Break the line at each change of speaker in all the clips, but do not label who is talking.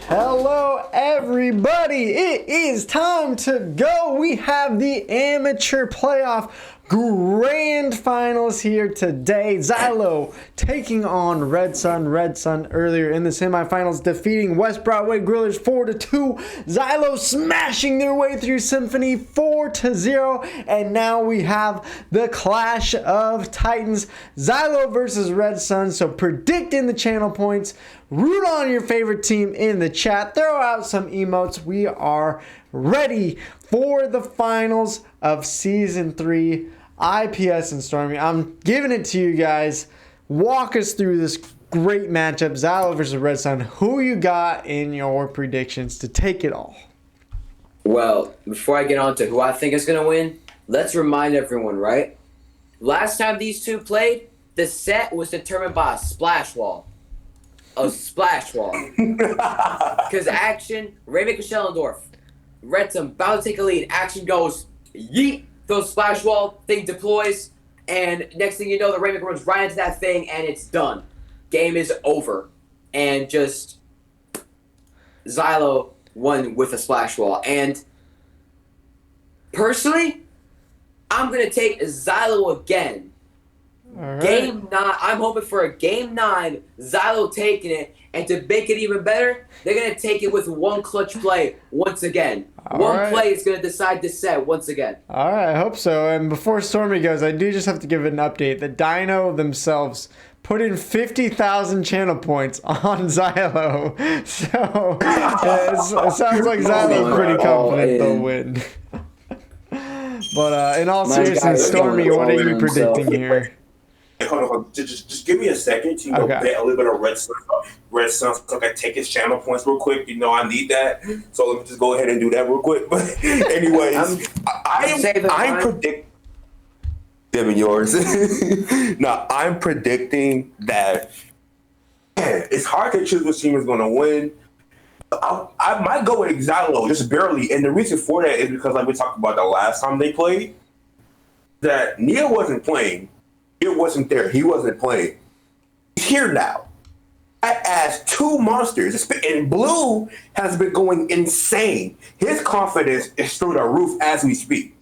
Hello everybody, it is time to go. We have the amateur playoff grand finals here today. Xylo taking on Red Sun. Red Sun earlier in the semifinals defeating West Broadway Grillers 4-2. Xylo smashing their way through Symphony 4-0. And now we have the clash of titans, Xylo versus Red Sun. So predict in the channel points. Root on your favorite team in the chat. Throw out some emotes. We are ready for the finals of Season 3. IPS and Stormy. I'm giving it to you guys. Walk us through this great matchup. Xylo versus Red Sun. Who you got in your predictions to take it all?
Well, before I get on to who I think is going to win, let's remind everyone, right? Last time these two played, the set was determined by a splash wall. A splash wall. Because action, Raymond Schellendorf, Red Sun about to take a lead. Action goes, yeet, throws splash wall, thing deploys, and next thing you know, the Raymond runs right into that thing, and it's done. Game is over. And just Xylo won with a splash wall. And personally, I'm going to take Xylo again. Right. Game 9, I'm hoping for a Game 9, Xylo taking it, and to make it even better, they're going to take it with one clutch play once again. One play is going to decide the set once again.
All right, I hope so. And before Stormy goes, I do just have to give an update. The Dino themselves put in 50,000 channel points on Xylo. So it sounds like Xylo's pretty confident they'll win. But in all seriousness, Stormy, what are you predicting here?
Hold on. Just give me a second to bet a little bit of Red Sun so I can take his channel points real quick. You know I need that. So let me just go ahead and do that real quick. But anyways, I'm predicting yours. No, I'm predicting that it's hard to choose which team is going to win. I might go with Xylo just barely. And the reason for that is because like we talked about the last time they played, that Neil wasn't playing. It wasn't there. He wasn't playing. He's here now. I asked two monsters, and Blue has been going insane. His confidence is through the roof as we speak.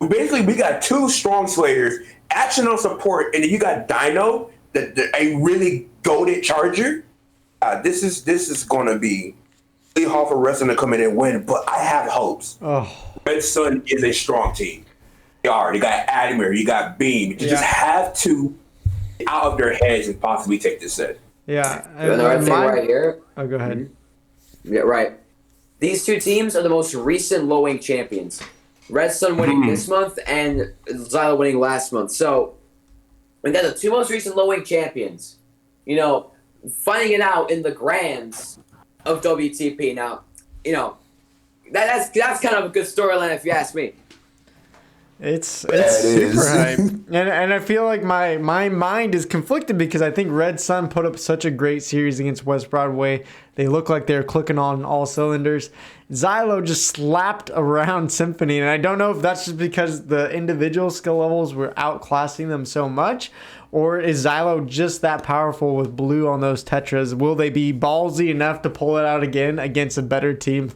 Basically, we got two strong slayers, action on support, and then you got Dino, a really goated charger. This is going to be really hard for Red Sun to come in and win, but I have hopes. Red Sun is a strong team. They got Admir, you got Beam. You just have to get out of their heads and possibly take this set.
Yeah.
And the right thing right here.
Oh, go ahead.
Mm-hmm. Yeah, right. These two teams are the most recent low-wing champions. Red Sun winning this month and Xylo winning last month. So, we got the two most recent low-wing champions. You know, finding it out in the grands of WTP. Now, you know, that's kind of a good storyline if you ask me.
It's super hype. And I feel like my mind is conflicted because I think Red Sun put up such a great series against West Broadway. They look like they're clicking on all cylinders. Xylo just slapped around Symphony, and I don't know if that's just because the individual skill levels were outclassing them so much, or is Xylo just that powerful with Blue on those Tetras? Will they be ballsy enough to pull it out again against a better team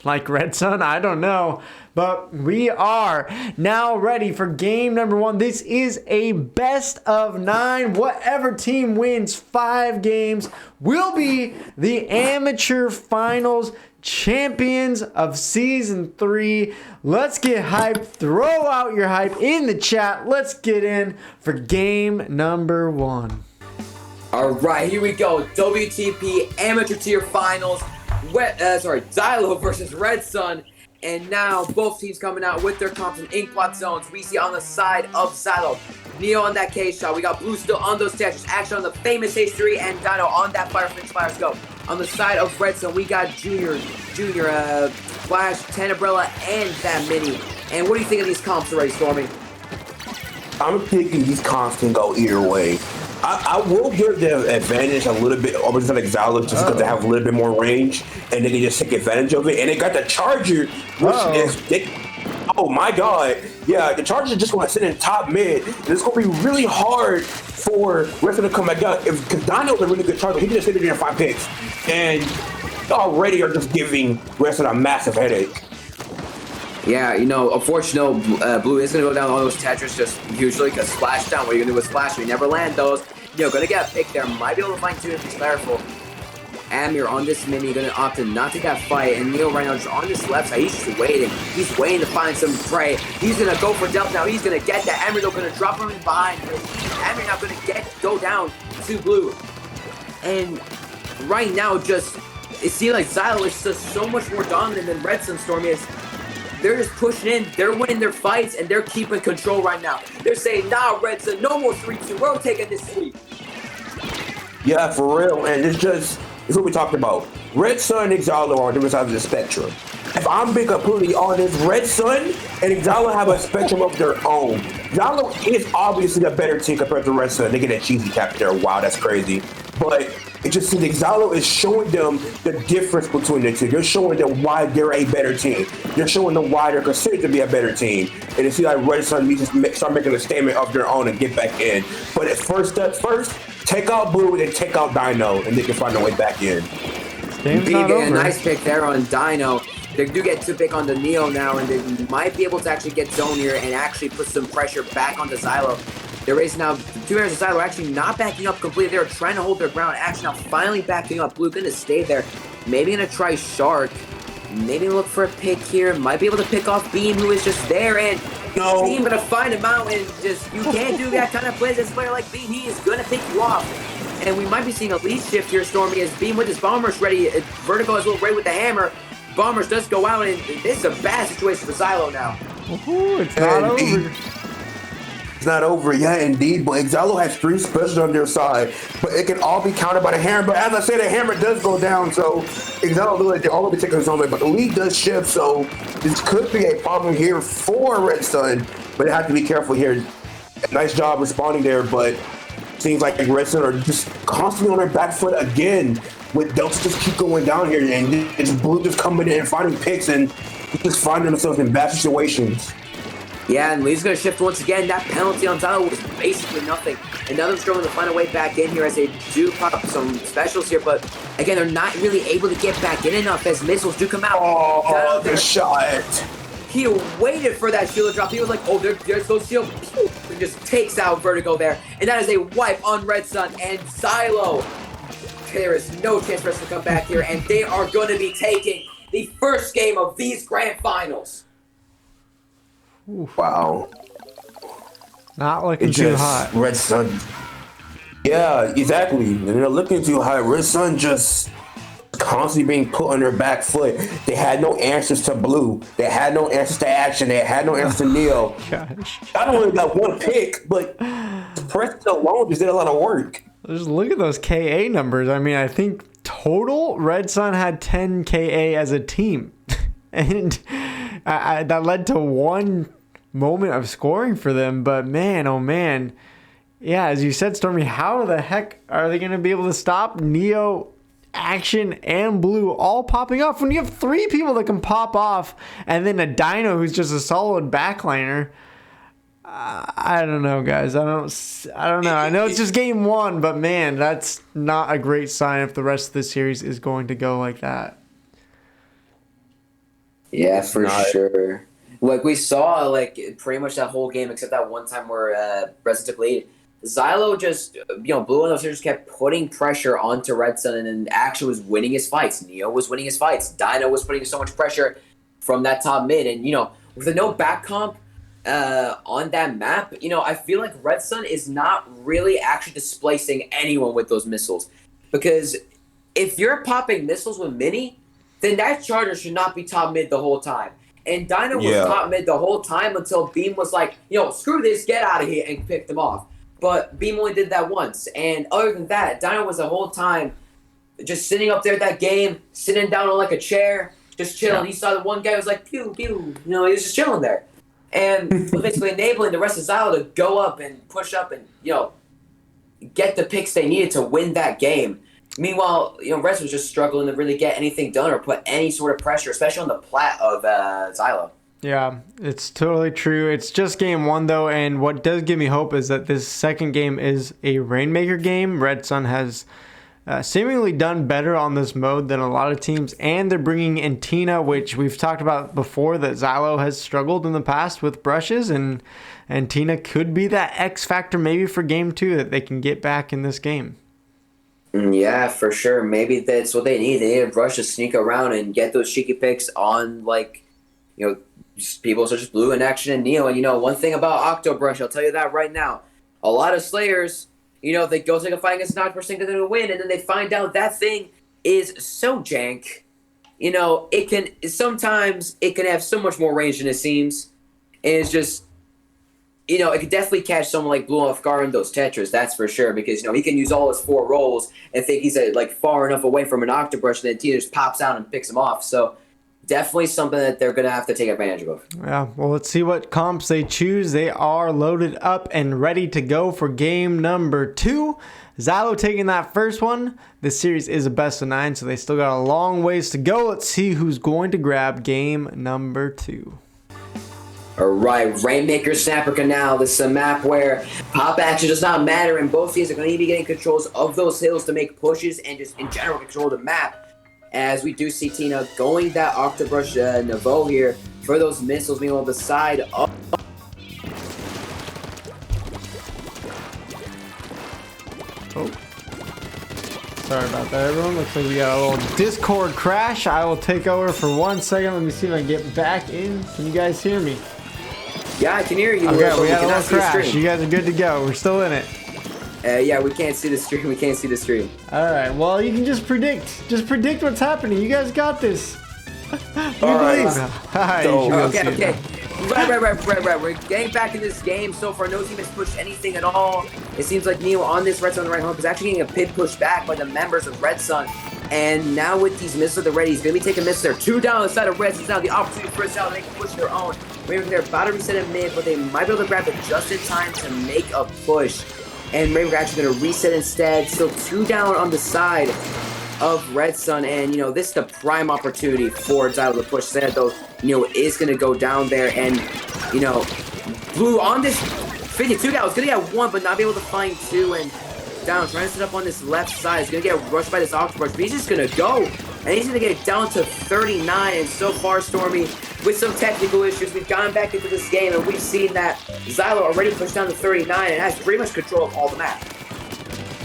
like Red Sun? I don't know. But we are now ready for game number 1. This is a best of 9. Whatever team wins 5 games will be the amateur finals champions of Season 3. Let's get hyped. Throw out your hype in the chat. Let's get in for game number 1.
All right, here we go. WTP amateur tier finals. Xylo versus Red Sun. And now both teams coming out with their comps and ink blot zones. We see on the side of Xylo, Neo on that K shot. We got Blue still on those statues. Action on the famous H3 and Dino on that Fire Scope. On the side of Red Sun, we got Junior, Flash, Umbrella, and that Mini. And what do you think of these comps already, Stormy?
I'm thinking these comps can go either way. I will give them advantage a little bit over the Xylo just because they have a little bit more range and they can just take advantage of it. And they got the Charger, which is, oh my God. Yeah, the Charger just going to sit in top mid. And it's going to be really hard for Red Sun to come back up. Because Dino's a really good Charger. He can just sit in there and 5 picks. And already are just giving Red Sun a massive headache.
Yeah, you know, unfortunately, Blue is going to go down all those Tetris just usually because Splashdown, what are you going to do with Splash? You never land those. You know, going to get a pick there. Might be able to find two if he's careful. Amir on this mini, going to opt to not take that fight. And Neo right now just on this left side, he's just waiting. He's waiting to find some prey. He's going to go for Delta now. He's going to get that. Amir, though, going to drop him in behind. Amir now going to go down to Blue. And right now, just, it seems like Xylo is just so much more dominant than Red Sun Stormy is. They're just pushing in, they're winning their fights, and they're keeping control right now. They're saying, nah, Red Sun, no more 3-2. We're taking this sweep.
Yeah, for real. And it's what we talked about. Red Sun and Xylo are on different sides of the spectrum. If I'm being completely honest, Red Sun and Xylo have a spectrum of their own. Xylo is obviously a better team compared to Red Sun. They get that cheesy cap there. Wow, that's crazy. But it just seems like Xylo is showing them the difference between the two. They're showing them why they're a better team. They're showing them why they're considered to be a better team. And it seems like Red Sun needs to start making a statement of their own and get back in. But at first, take out Blue and take out Dino, and they can find their way back in.
A nice pick there on Dino. They do get to pick on the Neo now, and they might be able to actually get zone here and actually put some pressure back onto Xylo. They're racing now. The two areas of Xylo are actually not backing up completely. They're trying to hold their ground. Actually, now finally backing up. Blue going to stay there. Maybe going to try Shark. Maybe look for a pick here. Might be able to pick off Beam, who is just there. And Beam going to find him out. And just, you can't do that kind of play as a player like Beam. He is going to pick you off. And we might be seeing a lead shift here, Stormy, as Beam with his Bombers ready. Vertigo is a little ready with the hammer. Bombers does go out, and this is a bad situation for Xylo now.
Ooh, it's not over.
It's not over yet, indeed, but Xylo has 3 specials on their side, but it can all be countered by the hammer. But as I said, the hammer does go down, so Xylo looks like they're all going to be taking his own way, but the lead does shift, so this could be a problem here for Red Sun, but they have to be careful here. Nice job responding there, but seems like Red Sun are just constantly on their back foot again, with Delta just keep going down here, and it's Blue just coming in and finding picks, and just finding themselves in bad situations.
Yeah, and Lee's going to shift once again. That penalty on Xylo was basically nothing. And now they're struggling to find a way back in here as they do pop some specials here. But, again, they're not really able to get back in enough as missiles do come out.
Oh, the shot.
He waited for that shield drop. He was like, oh, there's those shield. And just takes out Vertigo there. And that is a wipe on Red Sun and Xylo. There is no chance for us to come back here. And they are going to be taking the first game of these grand finals.
Wow.
Not looking too hot.
Red Sun. Yeah, exactly. And they're looking too hot. Red Sun just constantly being put on their back foot. They had no answers to Blue. They had no answers to Action. They had no answers to Neo.
Gosh.
I only got one pick, but Preston alone just did a lot of work.
Just look at those KA numbers. I mean, I think total Red Sun had 10 KA as a team. And that led to one moment of scoring for them. But man, oh man. Yeah, as you said, Stormy, how the heck are they going to be able to stop Neo, Action, and Blue all popping off when you have 3 people that can pop off and then a Dino who's just a solid backliner? I don't know, guys. I don't know. I know it's just game 1, but man, that's not a great sign if the rest of the series is going to go like that.
Yeah, for sure. Like we saw, like pretty much that whole game except that one time where Red Sun took lead. Xylo just, Blue and those just kept putting pressure onto Red Sun, and then Action was winning his fights. Neo was winning his fights. Dino was putting so much pressure from that top mid, and with no back comp on that map, I feel like Red Sun is not really actually displacing anyone with those missiles, because if you're popping missiles with Mini, then that charger should not be top mid the whole time. And Dino was top mid the whole time until Beam was like, screw this, get out of here, and picked him off. But Beam only did that once. And other than that, Dino was the whole time just sitting up there at that game, sitting down on like a chair, just chilling. Yeah. He saw the one guy who was like, pew, pew. He was just chilling there. And was basically enabling the rest of Xylo to go up and push up and, get the picks they needed to win that game. Meanwhile, Red was just struggling to really get anything done or put any sort of pressure, especially on the plat of Xylo.
Yeah, it's totally true. It's just game 1, though, and what does give me hope is that this second game is a Rainmaker game. Red Sun has seemingly done better on this mode than a lot of teams, and they're bringing in Tina, which we've talked about before, that Xylo has struggled in the past with brushes, and Tina could be that X factor maybe for game 2 that they can get back in this game.
Yeah, for sure. Maybe that's what they need. They need a brush to sneak around and get those cheeky picks on, like, you know, people such as Blue and Action and Neo. And, you know, one thing about Octo Brush, I'll tell you that right now. A lot of Slayers, you know, they go take a fight against an Octo Brush thinking they're going to win, and then they find out that thing is so jank. You know, sometimes it can have so much more range than it seems. And it's just, you know, it could definitely catch someone like Blue off guard in those Tetris, that's for sure, because, you know, he can use all his 4 rolls and think he's like far enough away from an Octobrush, and then Tina just pops out and picks him off. So definitely something that they're going to have to take advantage of.
Yeah, well, let's see what comps they choose. They are loaded up and ready to go for game number 2. Xylo taking that first one. This series is a best of 9, so they still got a long ways to go. Let's see who's going to grab game number 2.
All right, Rainmaker Snapper Canal. This is a map where pop action does not matter, and both teams are going to be getting controls of those hills to make pushes and just in general control the map. As we do see Tina going that Octobrush Navo here for those missiles being on the side of.
Oh. Sorry about that, everyone. Looks like we got a little Discord crash. I will take over for 1 second. Let me see if I can get back in. Can you guys hear me?
Yeah, I can hear you.
Okay, we had a little crash. You guys are good to go. We're still in it.
Yeah, we can't see the stream. We can't see the stream.
All right. Well, you can just predict. Just predict what's happening. You guys got this.
All right.
Hi.
Okay. Right. We're getting back in this game. So far, no team has pushed anything at all. It seems like Neo on this Red Sun right home is actually getting a pit pushed back by the members of Red Sun. And now with these missiles at the ready, he's going to be taking missiles there. 2 down on the side of Red Sun. Now the opportunity for Xylo to make a push their own. Raven, they're about to reset in mid, but they might be able to grab it just in time to make a push. And Raven are actually going to reset instead. Still 2 down on the side of Red Sun. And, you know, this is the prime opportunity for Xylo to push. Instead, though, you know, is going to go down there. And, you know, Blue on this 52 down. It's going to get 1, but not be able to find 2. And down, trying to set up on this left side. He's going to get rushed by this Octobrush, but he's just going to go. And he's going to get it down to 39. And so far, Stormy, with some technical issues, we've gone back into this game, and we've seen that Xylo already pushed down to 39 and has pretty much control of all the map.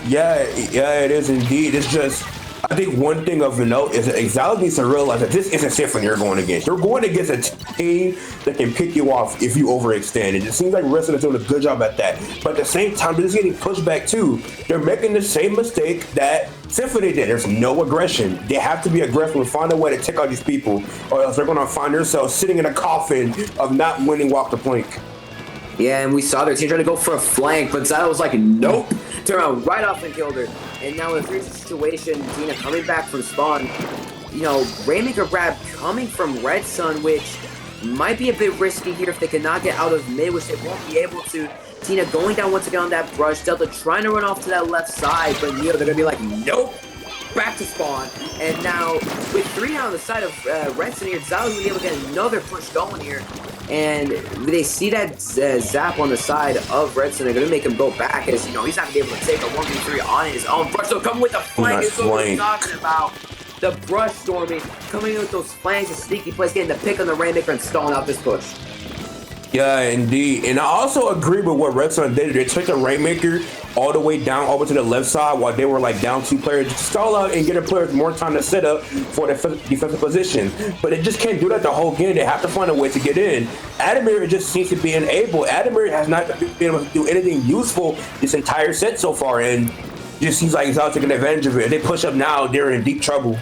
Yeah, it is indeed. It's just, I think one thing of note is that Xylo needs to realize that this isn't Symphony you're going against. You're going against a team that can pick you off if you overextend. And it seems like Red Sun is doing a good job at that. But at the same time, they're just getting pushed back too. They're making the same mistake that Symphony did. There's no aggression. They have to be aggressive and find a way to take out these people, or else they're going to find themselves sitting in a coffin of not winning walk the plank.
Yeah, and we saw their team trying to go for a flank, but Xylo was like, nope. Turned around right off and killed her. And now in a 3 situation, Tina coming back from spawn. You know, Rainmaker grab coming from Red Sun, which might be a bit risky here if they cannot get out of mid, which they won't be able to. Tina going down once again on that brush. Delta trying to run off to that left side, but Neo, they're going to be like, nope. Back to spawn. And now, with 3 down on the side of Red Sun here, Xylo's going to be able to get another push going here. And they see that zap on the side of Red Sun. They're going to make him go back, as, you know, he's not going to be able to take a 1v3 on his own. Brush, so coming with the flank is what we're talking about. The Brush Stormy coming in with those flanks, a sneaky plays, getting the pick on the Rainmaker and stalling out this push.
Yeah, indeed. And I also agree with what Red Sun did. They took the Rainmaker all the way down over to the left side while they were like down 2 players. Stall out and get the players more time to set up for the defensive position. But they just can't do that the whole game. They have to find a way to get in. Adamir just seems to be unable. Adamir has not been able to do anything useful this entire set so far. And just seems like he's out taking advantage of it. If they push up now, they're in deep trouble.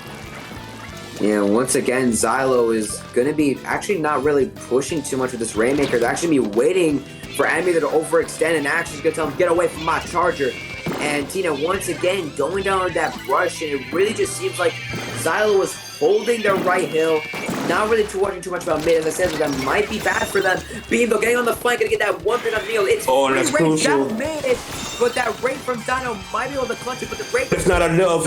Yeah, once again, Xylo is going to be actually not really pushing too much with this Rainmaker. They're actually going to be waiting for Adamir to overextend, and actually going to tell him, get away from my charger. And Tina, once again, going down on that brush, and it really just seems like Xylo was holding their right hill, not really worrying too much about mid. As I said, that might be bad for them. Being though, getting on the flank, going to get that one pick on Neil. It's
that's crucial.
That mid, but that rate from Dino might be able to clutch it, but the rate...
It's not enough.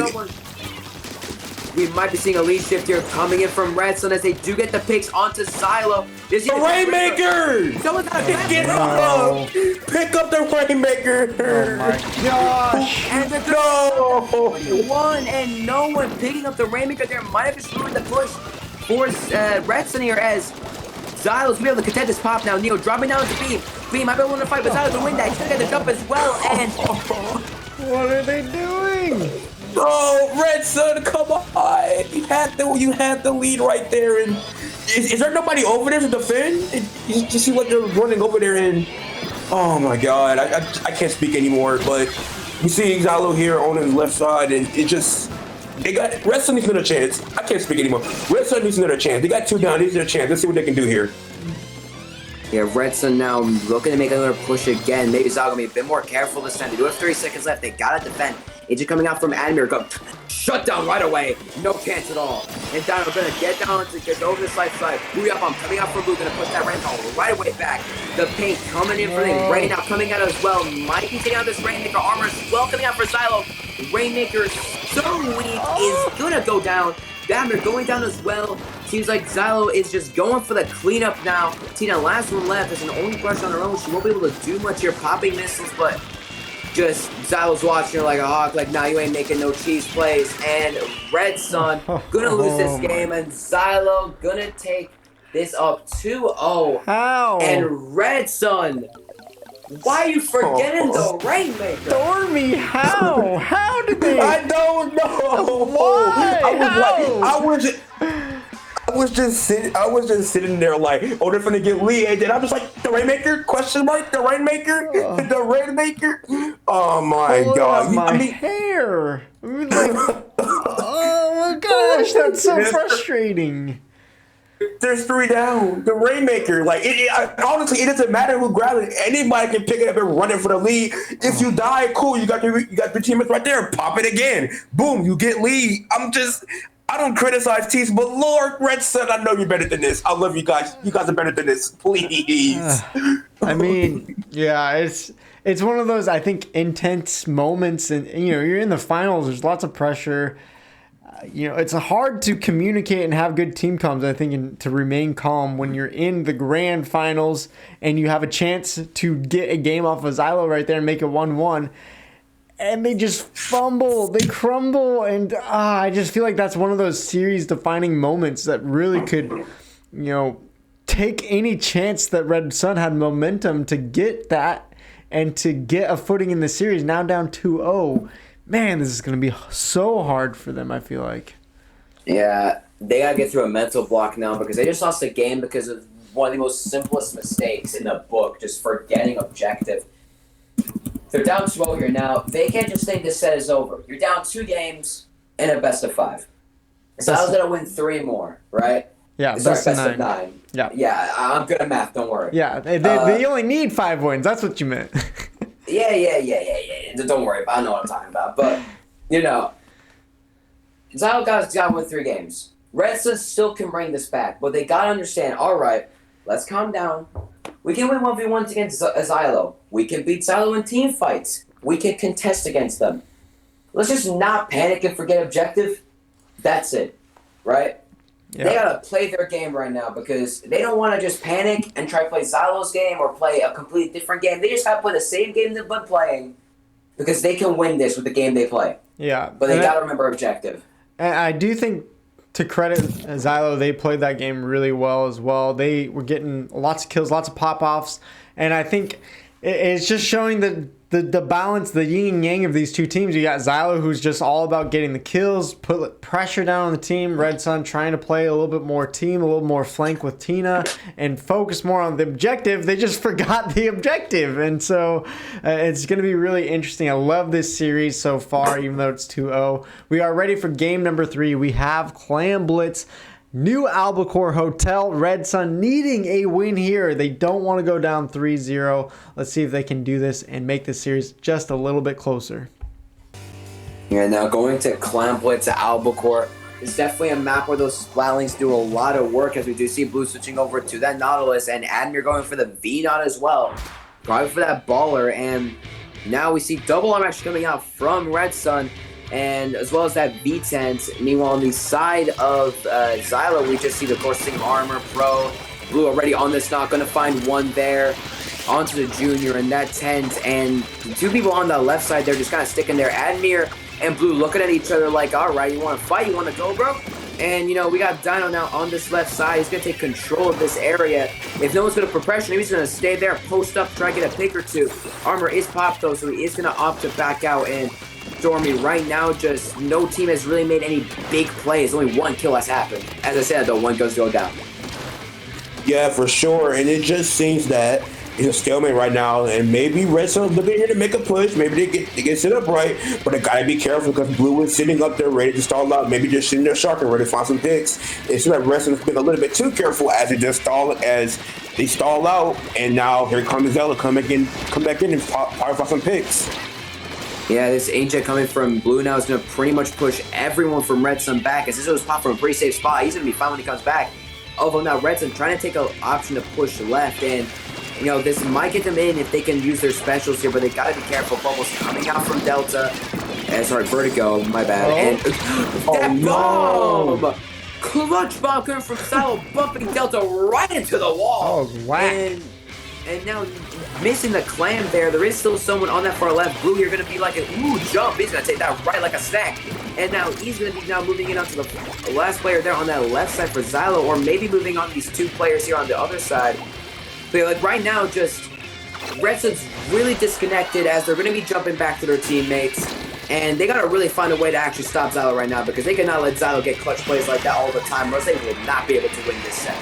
We might be seeing a lead shift here coming in from Red Sun as they do get the picks onto Xylo.
The Rainmaker!
Someone's got to
pick it up! Pick up the Rainmaker!
Oh my gosh!
And the one and no one picking up the Rainmaker there might have just ruined the push for Red Sun here as Xylo's gonna be able to contest this pop now. Neo dropping down to Beam. Beam might be able to fight, but Xylo's gonna win that. He's gonna get the jump as well, and
what are they doing?
Oh, Red Sun, come on! You had the lead right there, and is there nobody over there to defend? You just see like they're running over there, and oh my God, I can't speak anymore. But you see Xylo here on his left side, and Red Sun needs another chance. I can't speak anymore. Red Sun needs another chance. They got 2 down. They need another chance. Let's see what they can do here.
Yeah, Red Sun now looking to make another push again. Maybe Xylo gonna be a bit more careful this time. They do have 30 seconds left. They gotta defend. Agent coming out from Admir. Shut down right away. No chance at all. And Dino gonna get down to get over this life side. Booyah bomb coming out from Blue. Gonna push that Rainbow right away back. The paint coming in for the Rain now coming out as well. Might be taking out this Rainmaker armor as well coming out for Xylo. Rainmaker so weak is gonna go down. Admir going down as well. Seems like Xylo is just going for the cleanup now. Tina, last one left. There's an only brush on her own. She won't be able to do much here popping missiles, but just Xylo's watching her like a hawk, like, nah, you ain't making no cheese plays. And Red Sun gonna lose this game, and Xylo gonna take this up 2-0.
How?
And Red Sun, why are you forgetting the Rainmaker?
Stormy, how? How did they?
I don't know.
Why?
I was just sitting there like, oh, they're gonna get lead, and then I'm just like, the Rainmaker? Question mark? The Rainmaker? The Rainmaker? Oh my God!
My hair. I mean, like, oh my gosh, that's so frustrating.
There's 3 down. The Rainmaker, like honestly, it doesn't matter who grabs it. Anybody can pick it up and run it for the lead. If you die, cool. You got the teammates right there. Pop it again. Boom. You get lead. I don't criticize teams, but Lord, Red Sun, I know you're better than this. I love you guys. You guys are better than this. Please.
I mean, yeah, it's one of those, I think, intense moments, and you're in the finals. There's lots of pressure. It's hard to communicate and have good team comms, I think, and to remain calm when you're in the grand finals and you have a chance to get a game off of Xylo right there and make it 1-1. And they just fumble, they crumble, and I just feel like that's one of those series-defining moments that really could, take any chance that Red Sun had momentum to get that and to get a footing in the series. Now down 2-0. Man, this is going to be so hard for them, I feel like.
Yeah, they got to get through a mental block now because they just lost the game because of one of the most simplest mistakes in the book, just forgetting objective. They're down 2-0 here now. They can't just think this set is over. You're down 2 games in a best of 5. So I was going to win 3 more, right?
Yeah,
best of 9. Yeah, I'm good at math, don't worry.
Yeah, they only need 5 wins. That's what you meant.
Yeah. Don't worry about it. I know what I'm talking about. But, Xylo got to win 3 games. Red Sun still can bring this back, but they got to understand, all right, let's calm down. We can win 1v1s against Xylo. We can beat Xylo in team fights. We can contest against them. Let's just not panic and forget objective. That's it, right? Yeah. They got to play their game right now because they don't want to just panic and try to play Xylo's game or play a completely different game. They just got to play the same game they've been playing because they can win this with the game they play.
Yeah.
But they got to remember objective.
And I do think, to credit Xylo, they played that game really well as well. They were getting lots of kills, lots of pop-offs, and I think it's just showing the balance, the yin and yang of these two teams. You got Xylo, who's just all about getting the kills, put pressure down on the team. Red Sun trying to play a little bit more team, a little more flank with Tina, and focus more on the objective. They just forgot the objective, and so it's going to be really interesting. I love this series so far, even though it's 2-0. We are ready for game number 3. We have Clan Blitz, New Albacore Hotel. Red Sun needing a win here. They don't want to go down 3-0. Let's see if they can do this and make this series just a little bit closer.
Yeah, now going to Clan Blitz to Albacore is definitely a map where those Splatlings do a lot of work, as we do see Blue switching over to that Nautilus and Admir going for the V-Naut as well. Probably for that baller, and now we see double arm actually coming out from Red Sun. and as well as that V-Tent. Meanwhile, on the side of Xylo, we just see the Coursing Armor Pro. Blue already on this knock, going to find one there. Onto the Junior and that tent, and the two people on the left side, they're just kind of sticking there. Admir and Blue looking at each other like, all right, you want to fight? You want to go, bro? And, we got Dino now on this left side. He's going to take control of this area. If no one's going to put pressure, maybe he's going to stay there, post up, try to get a pick or two. Armor is popped, though, so he is going to opt to back out. And Stormy, right now, just no team has really made any big plays. Only one kill has happened. As I said, though, one goes go down.
Yeah, for sure. And it just seems that it's a stalemate right now, and maybe Red Sun's looking here to make a push. Maybe they get set up right, but they gotta be careful because Blue is sitting up there ready to stall out. Maybe just sitting there sharking, ready to find some picks. It seems like Red Sun's been a little bit too careful as they stall out, and now here comes Xylo come back in and probably find some picks.
Yeah, this Ancient coming from Blue now is going to pretty much push everyone from Red Sun back. As this was popped from a pretty safe spot, he's going to be fine when he comes back. Although now Red Sun trying to take an option to push left, and this might get them in if they can use their specials here, but they gotta be careful. Bubbles coming out from Delta. Vertigo, my bad. And that bomb! Clutch bomb coming from Xylo, bumping Delta right into the wall.
Oh, wow.
And now missing the clam there. There is still someone on that far left. Blue, you're gonna be like jump. He's gonna take that right like a snack. And now he's gonna be moving in onto the last player there on that left side for Xylo, or maybe moving on these two players here on the other side. But right now, just Red Sun's really disconnected as they're going to be jumping back to their teammates. And they got to really find a way to actually stop Xylo right now, because they cannot let Xylo get clutch plays like that all the time, or else they will not be able to win this set.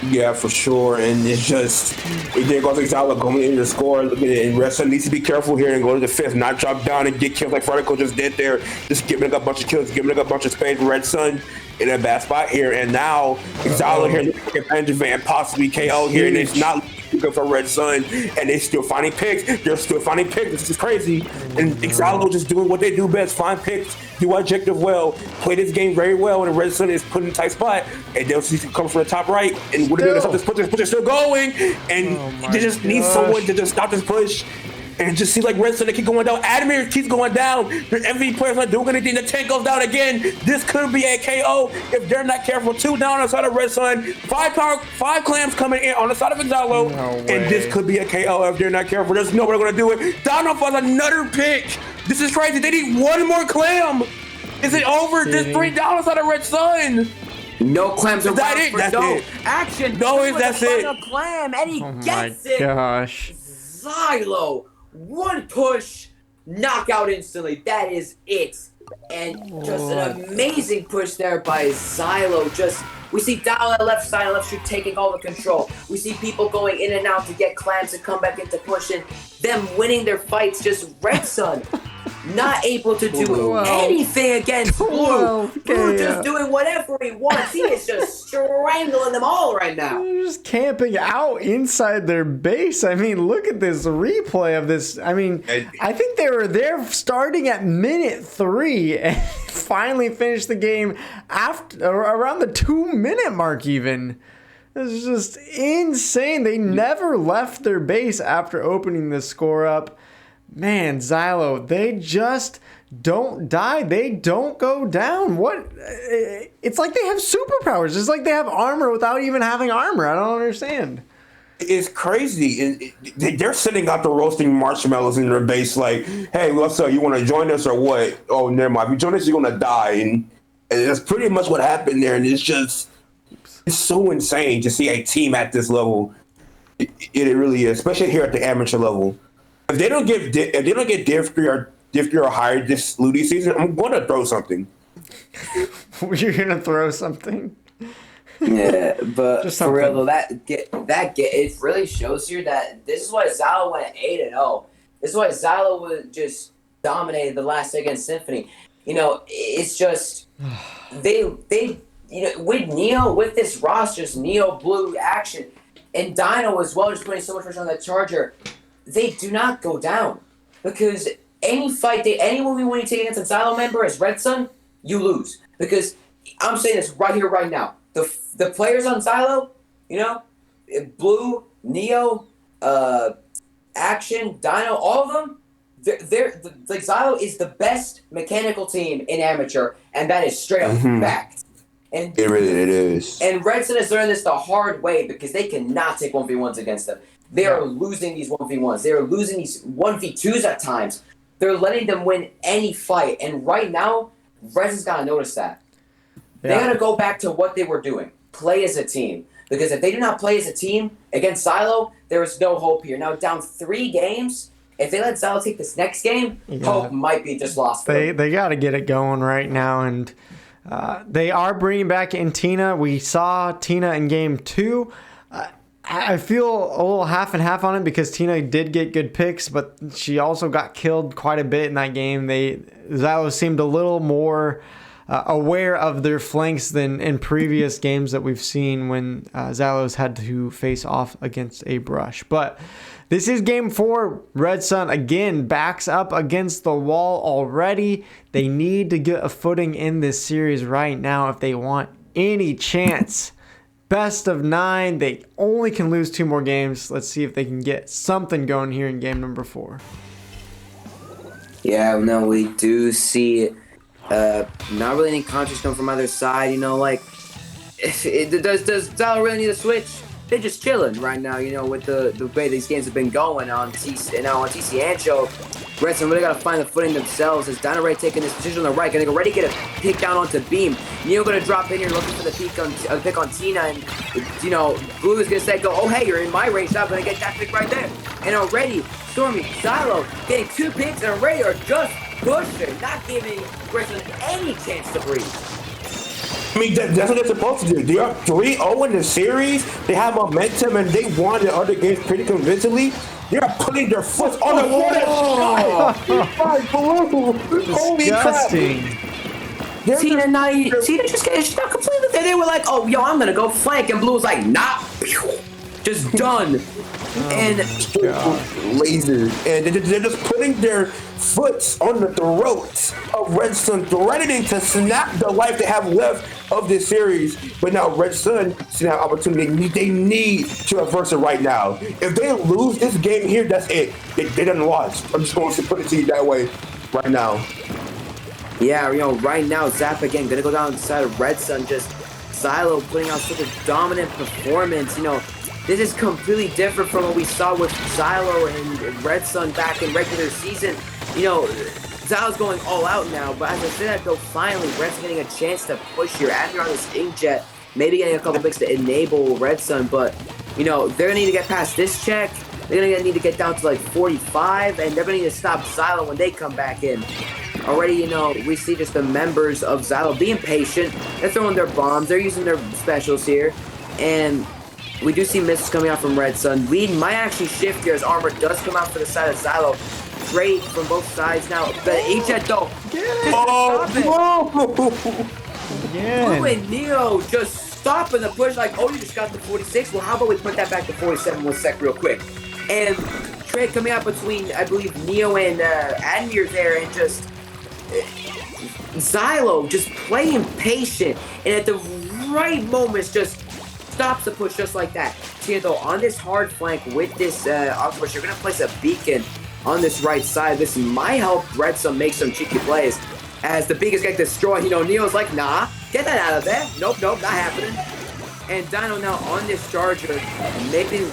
Yeah, for sure. And it's just, there goes Xylo going in to score. Look at it. And Red Sun needs to be careful here and go to the fifth, not drop down and get kills like Vertical just did there. Just giving up a bunch of kills, giving up a bunch of space. Red Sun in a bad spot here. And now Xylo here taking advantage of it and possibly KO here. And it's not good for Red Sun. And they're still finding picks. They're still finding picks. This is crazy. And Xylo just doing what they do best. Find picks, do objective well, play this game very well. And Red Sun is put in a tight spot. And they'll see come from the top right. And what they're doing is this push is still going. And they just need someone to just stop this push. And it just seems like Red Sun, they keep going down. Admir keeps going down. Their MVP player's not doing anything. The tank goes down again. This could be a KO if they're not careful. 2 down on the side of Red Sun. 5 clams coming in on the side of Xylo. And this could be a KO if they're not careful. There's no way they're going to do it. Down off another pick. This is crazy. They need one more clam. Is it over? There's 3 down on the side of Red Sun.
No clams
around. That's it. That's it.
Action.
That's it.
Clam, and he gets it.
Gosh.
Xylo. One push, knockout instantly. That is it. And just an amazing push there by Xylo. We see Dow on the left side, left shoot taking all the control. We see people going in and out to get clams and come back into pushing. Them winning their fights. Just Red Sun not able to do anything against Blue. Blue just doing whatever he wants. He is just strangling them all right now.
They're just camping out inside their base. I mean, look at this replay of this. I mean, I think they were there starting at minute 3 and finally finished the game after around the 2-minute mark even. It's just insane. They never left their base after opening the score up. Man, Xylo, they just don't die. They don't go down. What? It's like they have superpowers. It's like they have armor without even having armor. I don't understand.
It's crazy. They're sitting out the roasting marshmallows in their base like, hey, what's up? You want to join us or what? Oh, never mind. If you join us, you're going to die. And that's pretty much what happened there. And it's so insane to see a team at this level. It really is, especially here at the amateur level. If they don't get Div 3 or higher this Ludi season, I'm going to throw something.
You're going to throw something?
Yeah, but for real though, it really shows here that this is why Xylo went 8-0. This is why Xylo would just dominated the last day against Symphony. It's just they with Neo, with this roster, just Neo, Blue, Action, and Dino as well, just putting so much pressure on that Charger. They do not go down, because any fight, anyone when you take against a Xylo member as Red Sun, you lose. Because I'm saying this right here, right now. The players on Xylo, Blue, Neo, Action, Dino, all of them, like Xylo is the best mechanical team in amateur, and that is straight up fact. And
it is.
And Red Sun has learned this the hard way because they cannot take 1v1s against them. They are losing these 1v1s. They are losing these 1v2s at times. They're letting them win any fight. And right now, Red Sun's got to notice that. They got to go back to what they were doing. Play as a team. Because if they do not play as a team against Xylo, there is no hope here. Now, down 3 games, if they let Xylo take this next game, hope might be just lost for them.
They got to get it going right now. And they are bringing back in Tina. We saw Tina in game 2. I feel a little half and half on it because Tina did get good picks, but she also got killed quite a bit in that game. Xylo seemed a little more aware of their flanks than in previous games that we've seen when Xylo's had to face off against a brush. But this is game 4. Red Sun again backs up against the wall already. They need to get a footing in this series right now if they want any chance. Best of 9. They only can lose 2 more games. Let's see if they can get something going here in game number 4.
Yeah, no, we do see not really any counters come from either side. You know, like, does Xylo really need a switch? They're just chilling right now, you know, with the way these games have been going on TC and Show. Red Sun really got to find the footing themselves. As Dino Ray taking this position on the right, gonna already get a pick down onto Beam. Neo gonna drop in here looking for the pick on Tina, and you know, Blue is gonna say, oh hey, you're in my range, so I'm gonna get that pick right there. And already, Stormy, Xylo getting 2 picks, and already are just pushing, not giving Red Sun any chance to breathe.
I mean, that's what they're supposed to do. They are 3-0 in the series. They have momentum, and they won the other games pretty convincingly. They are putting their foot on the water. Holy crap.
Tina she's not completely there. They were like, oh, yo, I'm going to go flank. And Blue was like, nah. Just done. And
lasers. And they're just putting their foot on the throat of Red Sun, threatening to snap the life they have left of this series. But now Red Sun see that opportunity. They need to reverse it right now. If they lose this game here, that's it. They done lost. I'm just going to put it to you that way right now.
Yeah, you know, right now, Zap again gonna go down the side of Red Sun. Just Xylo putting out such a dominant performance. You know, this is completely different from what we saw with Xylo and Red Sun back in regular season. You know, Xylo's going all out now, but as I say that though, finally, Red's getting a chance to push here. After on this inkjet, maybe getting a couple picks to enable Red Sun, but, you know, they're going to need to get past this check. They're going to need to get down to like 45, and they're going to need to stop Xylo when they come back in. Already, you know, we see just the members of Xylo being patient. They're throwing their bombs. They're using their specials here, and we do see missiles coming out from Red Sun. Lead might actually shift here as Armor does come out for the side of Xylo. Great from both sides now. The H-Jet though. Blue and Neo just stopping the push like, oh, you just got the 46. Well, how about we put that back to 47 1 sec real quick. And trade coming out between, I believe, Neo and Admir there, and just Xylo just playing patient. And at the right moments just stops the push just like that. See, though, on this hard flank with this Octopus, you're going to place a beacon on this right side. This might help Red Sun make some cheeky plays. As the beacons get destroyed, you know, Neo's like, nah, get that out of there. Nope, not happening. And Dino now on this charger, maybe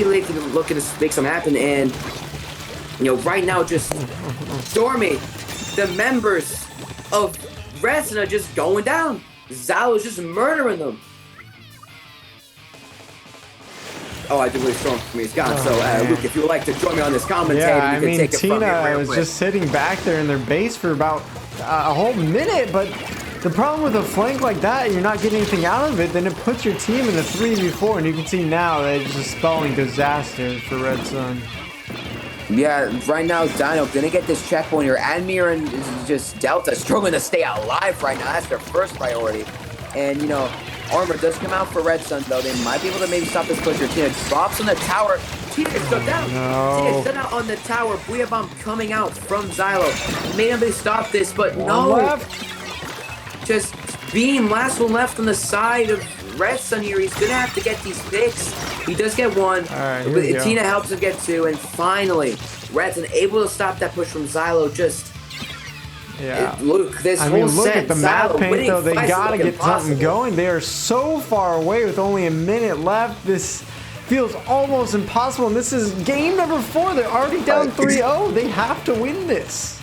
looking to make some happen. And, you know, right now just Stormy, the members of Red Sun are just going down. Xylo's just murdering them. Oh, I do really strong for me. It's gone. So, Luke, if you would like to join me on this commentary, you can take it from here.
Tina was just sitting back there in their base for about a whole minute, but the problem with a flank like that, you're not getting anything out of it, then it puts your team in a 3v4, and you can see now that it's just spelling disaster for Red Sun.
Yeah, right now, Dino gonna get this checkpoint here. Admir and just Delta struggling to stay alive right now. That's their first priority. And, you know, Armor does come out for Red Sun, though. They might be able to maybe stop this push. Tina drops on the tower. Tina is shut down. Tina is shut out on the tower. Booyah Bomb coming out from Xylo. Maybe stop this, but no. Just Beam, last one left on the side of Red Sun here. He's going to have to get these picks. He does get one.
Right,
but Tina helps him get 2. And finally, Red Sun able to stop that push from Xylo. Just look, this
I
whole
mean, look
set,
at the map paint though. They gotta get something going. They are so far away with only a minute left. This feels almost impossible. And this is game number 4. They're already down 3-0. They have to win this.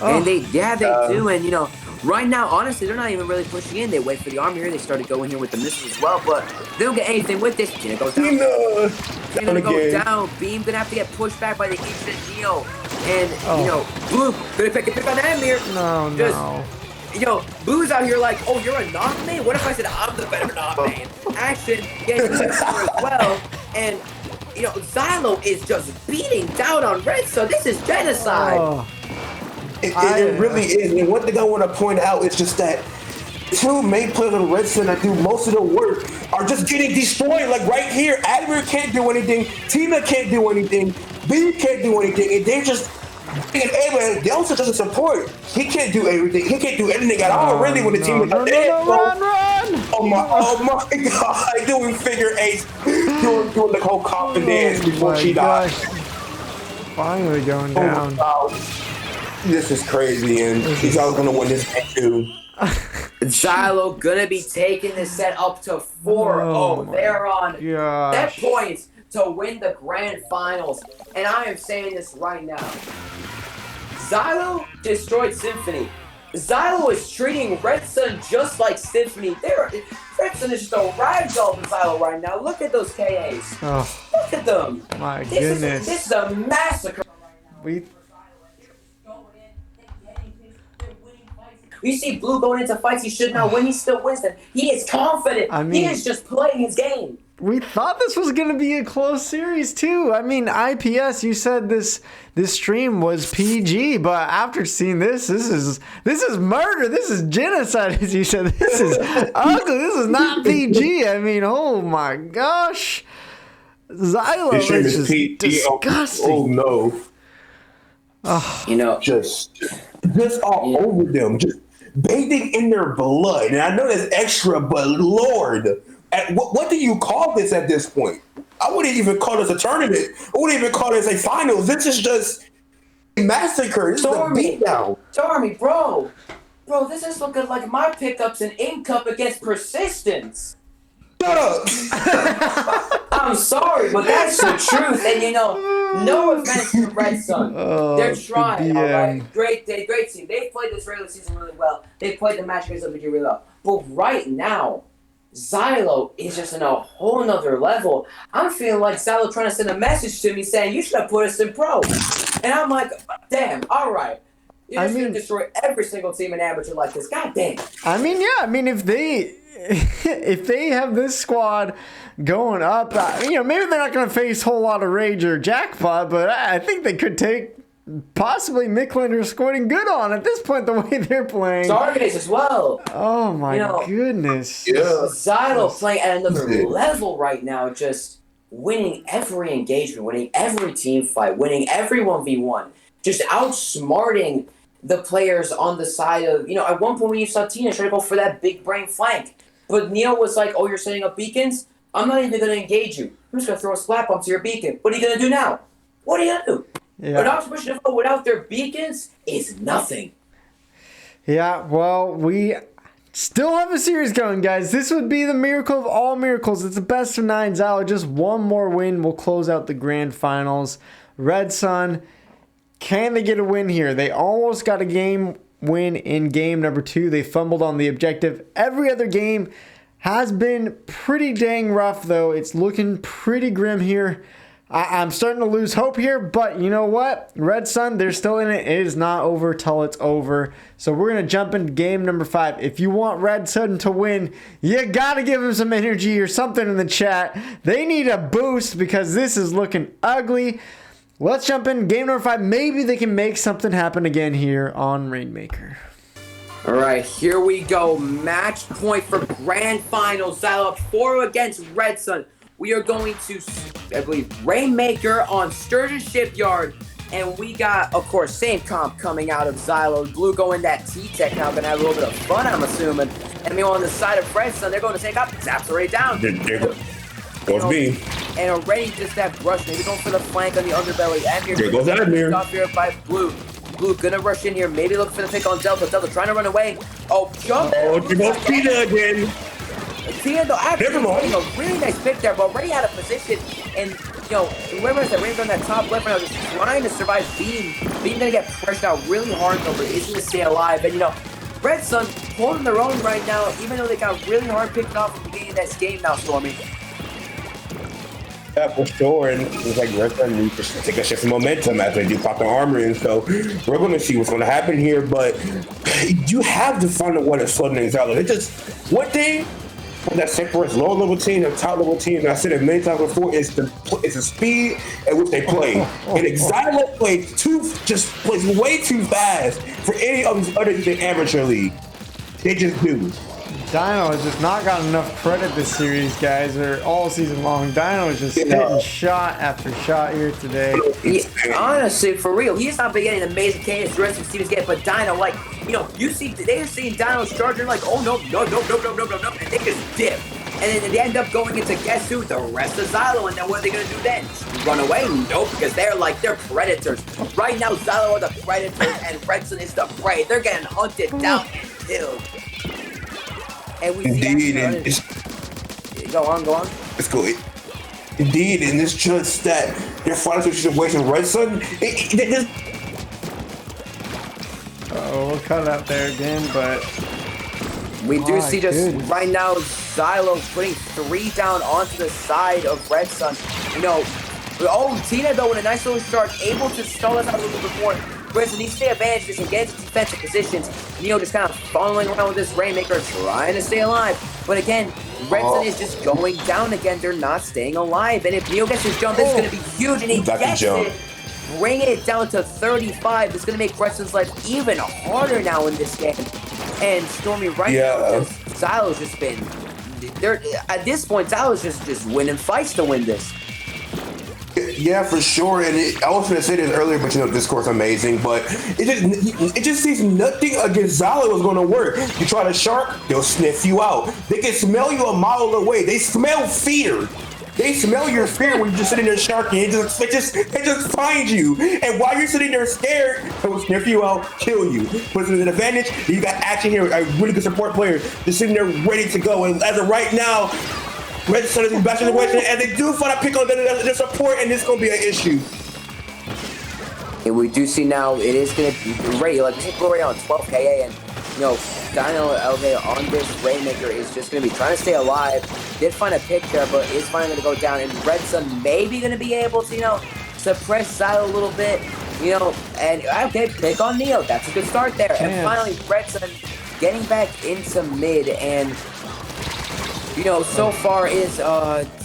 And they do. And you know, right now, honestly, they're not even really pushing in. They wait for the army here. They started going here with the missiles as well, but they don't get anything with this. Tina goes down. Tina gonna go down. Beam gonna have to get pushed back by the instant Neo. And you know, Blue gonna pick on the Emir.
No.
You know, Blue's out here like, oh, you're a knock main? What if I said I'm the better knock main? Action gets as well. And you know, Xylo is just beating down on Red Sun. This is genocide.
It really is. And one thing I want to point out is just that 2 main players on Red Sun that do most of the work are just getting destroyed. Like right here, Admiral can't do anything, Tina can't do anything, B can't do anything, and they just they also doesn't support. He can't do everything. He can't do anything at all. Really, when the team is dead.
Run!
Oh my God! Doing figure 8, doing the whole coffin dance before she died.
Finally going down.
This is crazy, and he's always gonna win this game too.
Xylo gonna be taking this set up to 4-0. They're on 10 points to win the grand finals. And I am saying this right now. Xylo destroyed Symphony. Xylo is treating Red Sun just like Symphony. Red Sun is just a ragdoll for Xylo right now. Look at those KAs. Look at them.
My goodness.
This is a massacre. You see Blue going into fights he should not win. He still wins them. He is confident. I mean, he is just playing his game.
We thought this was going to be a close series too. I mean, IPS, you said this stream was PG, but after seeing this is murder. This is genocide, as you said. This is ugly. This is not PG. I mean, oh my gosh. Xylo is just disgusting.
Oh no.
You know,
just all over them, just bathing in their blood. And I know that's extra, but Lord, what do you call this at this point? I wouldn't even call this a tournament. I wouldn't even call this a finals. This is just a massacre. This is a beatdown.
Stormy, bro, this is looking like my pickups in Ink Cup against Persistence.
Shut up.
I'm sorry, but that's the truth. And you know, no offense to Red Sun. They're trying, all right? Great team. They played this regular season really well. They played the match against WG really well. But right now, Xylo is just in a whole nother level. I'm feeling like Xylo trying to send a message to me saying, you should have put us in pro. And I'm like, damn, all right. You're just going to destroy every single team in amateur like this. God damn.
I mean, if they have this squad going up, maybe they're not going to face a whole lot of Rage or Jackpot, but I think they could take possibly Micklin or Squirting good on at this point, the way they're playing.
Stargaze as well.
Oh my goodness.
Yeah.
Xylo playing at another level right now, just winning every engagement, winning every team fight, winning every 1v1, just outsmarting the players on the side of, at one point when you saw Tina try to go for that big brain flank, but Neo was like, oh, you're setting up beacons? I'm not even going to engage you. I'm just going to throw a slap bomb to your beacon. What are you going to do now? What are you going to do? An Oxygen without their beacons is nothing.
Yeah, well, we still have a series going, guys. This would be the miracle of all miracles. It's the best of 9 Xylo. Just one more win will close out the grand finals. Red Sun, can they get a win here? They almost got a game win in game number 2. They fumbled on the objective. Every other game has been pretty dang rough, though. It's looking pretty grim here. I'm starting to lose hope here, but you know what? Red Sun, they're still in it. It is not over till it's over. So we're going to jump into game number 5. If you want Red Sun to win, you got to give them some energy or something in the chat. They need a boost because this is looking ugly. Let's jump in game number 5. Maybe they can make something happen again here on Rainmaker.
All right, here we go. Match point for grand finals. Xylo up 4 against Red Sun. We are going to, I believe, Rainmaker on Sturgeon Shipyard. And we got, of course, same comp coming out of Xylo. Blue going that T-Tech now, going to have a little bit of fun, I'm assuming. And meanwhile, on the side of Red Sun, they're going to take up. Zap's already down.
Goes me.
And already just that rush, maybe going for the flank on the underbelly. And here
goes Admir.
Stop here by Blue. Blue gonna rush in here, maybe look for the pick on Delta. Delta trying to run away. Oh, jump!
Oh, you go Tina again.
Tina though actually getting a really nice pick there, but already out of position. And you know, whoever has that range on that top left right now just trying to survive Beam. Beam gonna get pressured out really hard though, but is gonna stay alive. And you know, Red Sun holding their own right now, even though they got really hard picked off at the beginning of this game now, Stormy.
Yeah, for sure, and it's like Red Sun needs to take a shift of momentum as they do pop the armor in, so we're going to see what's going to happen here, but you have to find out what is flooding Xylo. It's just one thing that separates lower level team and top level team, and I said it many times before, is the speed at which they play. And Xylo plays way too fast for any of these other in amateur league. They just do.
Dino has just not gotten enough credit this series, guys, or all season long. Dino is just hitting shot after shot here today.
Yeah, honestly, for real, he's not been getting amazing cadence the rest of the teams get, but Dino, like, you know, they're seeing Dino's charging like, oh no, and they just dip. And then they end up going into guess who? The rest of Xylo, and then what are they gonna do then? Run away? Nope, because they're predators. Right now, Xylo are the predators, and Red Sun is the prey. They're getting hunted down and killed. And we
Indeed,
go on.
Let's go. Indeed, and it's just that their final situation, Red Sun.
We'll cut it out there again, but
we do see just right now Xylo putting 3 down onto the side of Red Sun. You know, Tina though with a nice little start, able to stall us out a little bit more. Red Sun needs to take advantage of this and get into defensive positions. Neo just kind of following around with this Rainmaker, trying to stay alive. But again, Red Sun is just going down again. They're not staying alive. And if Neo gets his jump, this is going to be huge. And he gets it, bringing it down to 35. It's going to make Red Sun's life even harder now in this game. And Stormy right now, Xylo's just been... At this point, Xylo's just winning fights to win this.
Yeah, for sure. And I was going to say this earlier, but you know, this course amazing. But it just seems nothing against Xylo is going to work. You try to shark, they'll sniff you out. They can smell you a mile away. They smell fear. They smell your fear when you're just sitting there sharking. They just find you. And while you're sitting there scared, they'll sniff you out, kill you. But it's an advantage. You got action here. A really good support player just sitting there ready to go. And as of right now, Red Sun is in back situation, and they do find a pick on their support, and it's going to be an issue.
And we do see now it is going to be ready. Like, we go right on 12 KA, and you know, Dino Elevate on this Rainmaker is just going to be trying to stay alive. Did find a pick there, but is finally going to go down, and Red Sun maybe going to be able to, you know, suppress Xylo a little bit, you know, and okay, pick on Neo. That's a good start there. And finally, Red Sun getting back into mid, and you know, so far is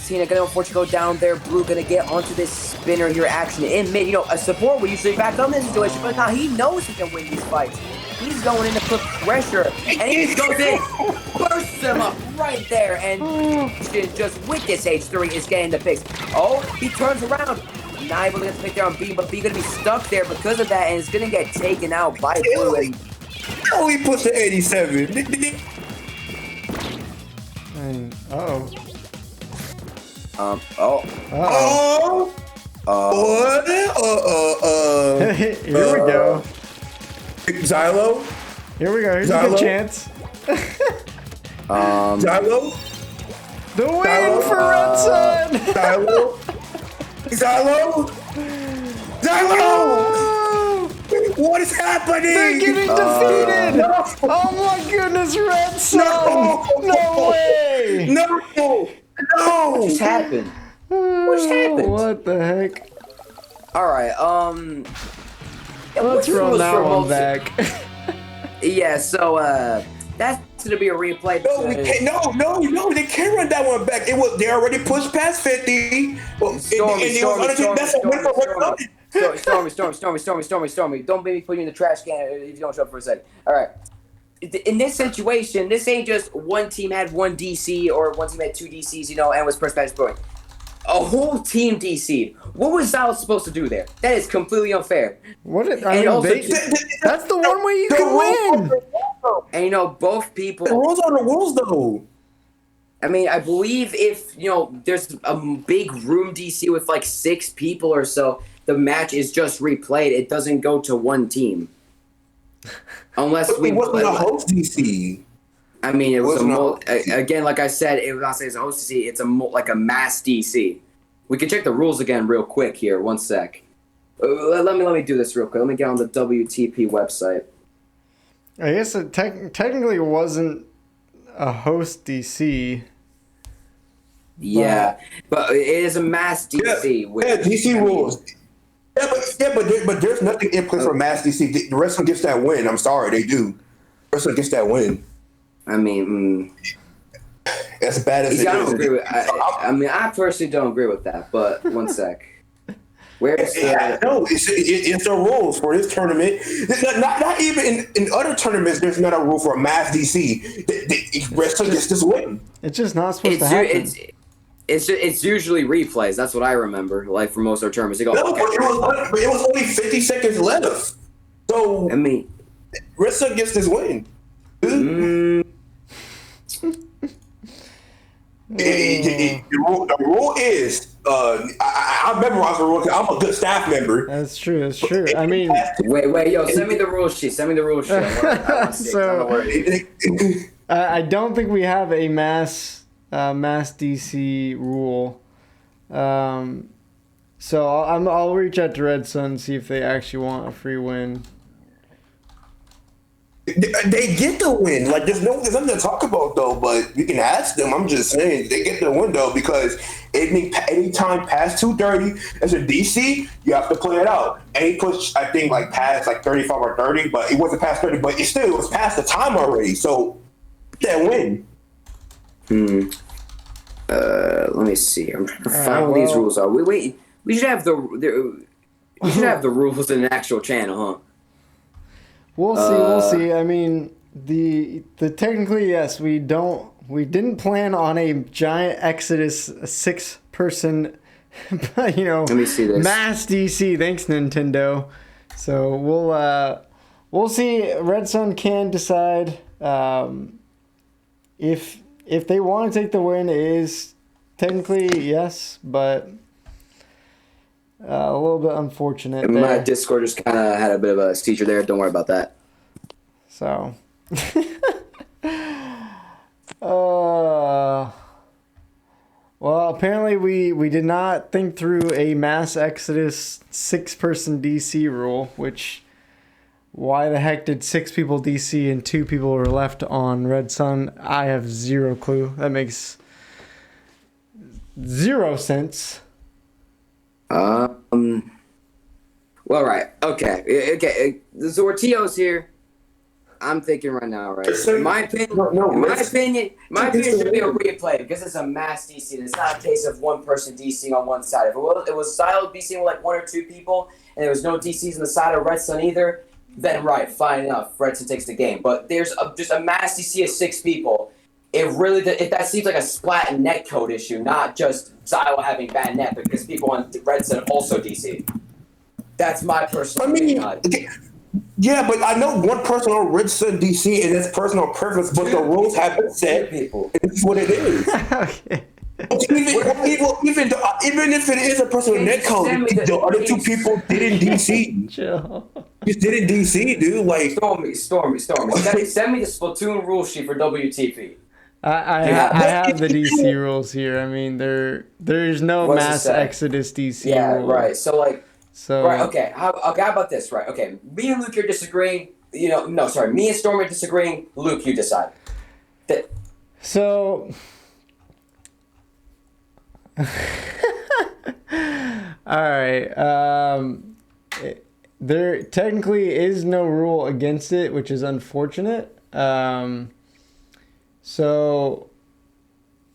Tina gonna unfortunately go down there. Blue gonna get onto this spinner here action in mid. You know, a support would usually back up in this situation, but now he knows he can win these fights. He's going in to put pressure, and he goes in, bursts him up right there, and just with this H3 is getting the picks. Oh, he turns around. Not able to get the pick there on B, but B gonna be stuck there because of that, and it's gonna get taken out by Blue. And
he puts the 87.
Here we go.
Xylo?
Here we go. Here's a good chance.
Xylo?
The win for Red Sun!
Xylo? Xylo? Xylo! What is happening?
They're getting defeated! No. Oh my goodness, Red Sun! No way!
No!
What just happened? What just happened?
What the heck?
Alright,
let's run that one back.
Yeah, so that's gonna be a replay.
No, we can't. No, they can't run that one back. They already pushed past 50. Well, Stormy. Don't make me put you in the trash can if you don't show up for a second. All right. In this situation, this ain't just one team had one DC or one team had two DCs, you know, and was first match point. A whole team DC'd. What was Xylo supposed to do there? That is completely unfair.
That's the one way you can win.
And you know, both people.
The rules are the rules, though.
I mean, I believe if, there's a big room DC with like 6 people or so, the match is just replayed. It doesn't go to one team. Unless
it wasn't a host DC.
I mean, it was again, like I said, it was not saying it's a host DC. It's like a mass DC. We can check the rules again real quick here. One sec. Let me do this real quick. Let me get on the WTP website.
I guess it technically wasn't a host DC.
Yeah, but it is a mass DC.
Yeah, DC rules. But there's nothing in place for mass DC. The wrestling gets that win. I'm sorry, they do. Wrestling gets that win.
I mean,
as bad as it
I don't
is.
agree with. I personally don't agree with that. But one sec. Where's
it's the rules for this tournament. Not even in other tournaments. There's not a rule for a mass DC. Wrestling gets this win.
It's just not supposed to happen.
It's usually replays. That's what I remember. Like for most of our tournaments,
but it was only 50 seconds left. So wrestling gets this win. The rule is I memorized the rule. I'm a good staff member.
That's true. I mean,
wait, yo, send me the rule sheet.
I don't think we have a mass DC rule. So I'll reach out to Red Sun and see if they actually want a free win.
They get the win. Like there's nothing to talk about though. But you can ask them. I'm just saying they get the win though because any time past 2:30 as a DC, you have to play it out. Any push, I think like past like 35 or 30, but it wasn't past 30. But it was past the time already. So that win.
Let me see. I'm trying to find what these rules are. We should have the rules in an actual channel, huh?
We'll see. I mean, the technically yes, we didn't plan on a giant Exodus 6-person, let me see this. Mass DC. Thanks, Nintendo. So we'll see. Red Sun can decide if they want to take the win. It is technically yes, but a little bit unfortunate.
My Discord just kind of had a bit of a seizure there. Don't worry about that.
So, well, apparently we did not think through a mass exodus 6-person DC rule, which why the heck did 6 people DC and 2 people were left on Red Sun? I have zero clue. That makes 0 sense.
Well, right. Okay. So Ortio's here. I'm thinking right now, right? In my opinion, should be a replay because it's a mass DC. It's not a case of one person DCing on one side. If it was Xylo DCing with like 1 or 2 people, and there was no DCs on the side of Red Sun either, then right, fine enough. Red Sun takes the game. But there's just a mass DC of 6 people. That seems like a splat and net code issue, not just Xylo having bad net because people on Red Sun also DC. That's my personal opinion.
Yeah, but I know one person on Red Sun DC and it's personal preference, but the rules have been set. People. It's what it is.
Okay.
Even if it is a personal net code, the other 2 people didn't DC.
Chill.
Just didn't DC, dude. Like
Stormy. Send me the Splatoon rule sheet for WTP.
I have the DC rules here. I mean, there's no mass exodus DC rule.
Right. Right, okay. How about this? Right, okay. Me and Luke are disagreeing. Me and Storm are disagreeing. Luke, you decide.
So, all right. There technically is no rule against it, which is unfortunate. So,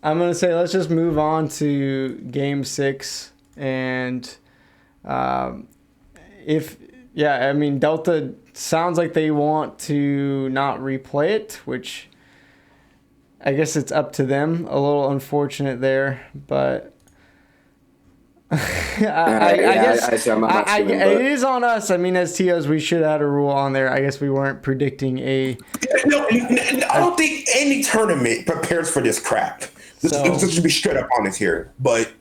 I'm gonna say let's just move on to Game 6 and. Delta sounds like they want to not replay it, which I guess it's up to them. A little unfortunate there, but it is on us. I mean, as TOs, we should have had a rule on there. I guess we weren't predicting a.
No, I don't think any tournament prepares for this crap. Let's be straight up honest here. But